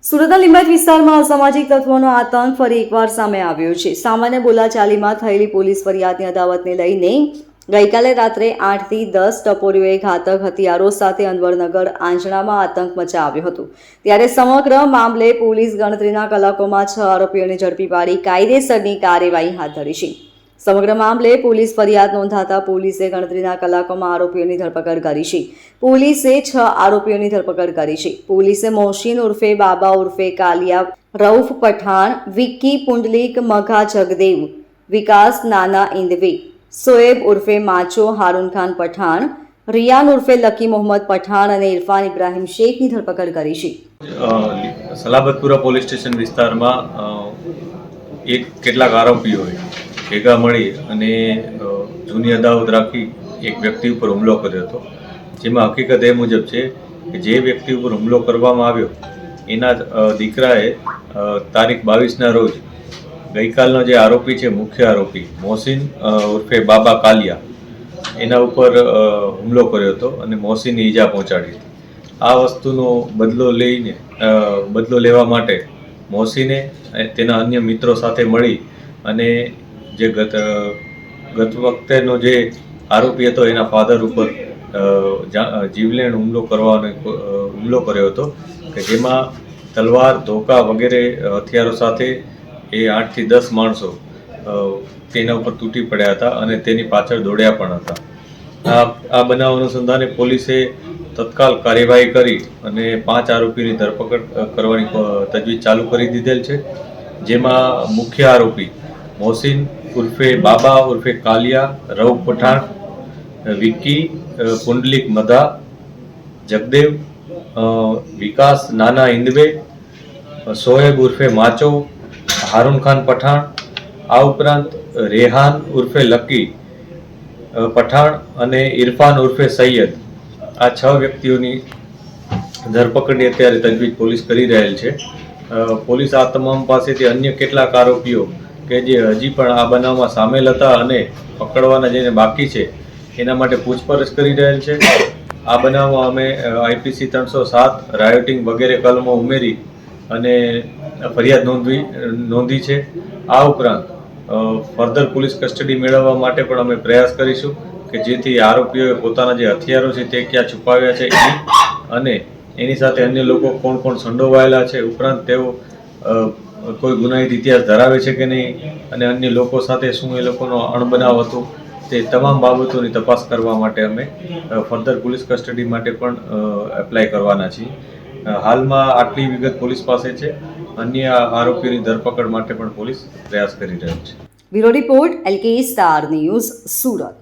સુરતના લીંબાયત વિસ્તારમાં અસામાજિક તત્વોનો આતંક ફરી એકવાર સામે આવ્યો છે. સામાન્ય બોલાચાલીમાં થયેલી પોલીસ ફરિયાદની અદાવતને લઈને ગઈકાલે રાત્રે 8 થી 10 ટપોરીઓએ ઘાતક હથિયારો સાથે અનવરનગર આંજણામાં આતંક મચાવ્યો હતો. ત્યારે સમગ્ર મામલે પોલીસ ગણતરીના કલાકોમાં 6 આરોપીઓને ઝડપી પાડી કાયદેસરની કાર્યવાહી હાથ ધરી છે. સમગ્ર મામલે પોલીસ ફરિયાદ નોંધાતા પોલીસે ગણતરીના કલાકોમાં આરોપીઓની ધરપકડ કરી છે. પોલીસે 6 આરોપીઓની ધરપકડ કરી છે. પોલીસે મોહસિન ઉર્ફે બાબા ઉર્ફે કાલિયા, રઉફ પઠાણ, વિક્કી પુંડલિક મઘા જગદેવ, વિકાસ નાના ઇંદવે, સોએબ ઉર્ફે માચો હારૂન ખાન પઠાણ, રિયાન ઉર્ફે લકી મોહમ્મદ પઠાણ અને ઇરફાન ઇબ્રાહિમ શેખની ધરપકડ કરી છે. સલાબતપુરા પોલીસ સ્ટેશન વિસ્તારમાં કેટલાક આરોપીઓએ ભેગા મળી અને જૂની અદાવત રાખી એક વ્યક્તિ ઉપર હુમલો કર્યો હતો. જેમાં હકીકત એ મુજબ છે કે જે વ્યક્તિ ઉપર હુમલો કરવામાં આવ્યો એના દીકરાએ તારીખ 22ના રોજ ગઈકાલનો જે આરોપી છે, મુખ્ય આરોપી મોહસિન ઉર્ફે બાબા કાલિયા, એના ઉપર હુમલો કર્યો હતો અને મોહસિનને ઈજા પહોંચાડી હતી. આ વસ્તુનો બદલો લેવા માટે મોહસિને તેના અન્ય મિત્રો સાથે મળી અને જે ગત વખતેનો જે આરોપી હતો એના ફાધર ઉપર જીવલેણ હુમલો કર્યો હતો કે જેમાં તલવાર, ધોકા વગેરે હથિયારો સાથે એ 8 થી 10 માણસો તેના ઉપર તૂટી પડ્યા હતા અને તેની પાછળ દોડ્યા પણ હતા. આ બનાવ અનુસંધાને પોલીસે તત્કાલ કાર્યવાહી કરી અને 5 આરોપીની ધરપકડ કરવાની તજવીજ ચાલુ કરી દીધેલ છે. જેમાં મુખ્ય આરોપી મોહસિન ઉર્ફે બાબા ઉર્ફે કાલિયા, રઉફ પઠાણ, વિક્કી પુંડલિક મધા જગદેવ, વિકાસ નાના ઇંદવે, સોએબ ઉર્ફે માચો હારૂન ખાન પઠાણ, આ ઉપરાંત રેહાન ઉર્ફે લકી પઠાણ અને ઇરફાન ઉર્ફે સૈયદ, આ 6 વ્યક્તિઓની ધરપકડની અત્યારે તજવીજ પોલીસ કરી રહેલ છે. પોલીસ આ તમામ પાસેથી અન્ય કેટલાક આરોપીઓ કે જે હજી પણ આ બનાવમાં સામેલ હતા અને પકડવાના જેને બાકી છે એના માટે પૂછપરછ કરી રહેલ છે. આ બનાવમાં અમે IPC 307 રાયોટિંગ વગેરે કલમો ઉમેરી અને ફરિયાદ નોંધી છે. આ ઉપરાંત ફર્ધર પોલીસ કસ્ટડી મેળવવા માટે પણ અમે પ્રયાસ કરીશું કે જેથી આરોપીઓએ પોતાના જે હથિયારો છે તે ક્યાં છુપાવ્યા છે અને એની સાથે અન્ય લોકો કોણ કોણ સંડોવાયેલા છે, ઉપરાંત તેઓ કોઈ ગુનાહિત ઇતિહાસ ધરાવે છે કે નહીં અને અન્ય લોકો સાથે શું એ લોકોનો અણબનાવ હતો, તે તમામ બાબતોની તપાસ કરવા માટે અમે ફર્ધર પોલીસ કસ્ટડી માટે પણ એપ્લાય કરવાના છીએ. હાલમાં આટલી વિગત પોલીસ પાસે છે. અન્ય આરોપીઓની ધરપકડ માટે પણ પોલીસ પ્રયાસ કરી રહી છે. Bureau report LK star news, Surat.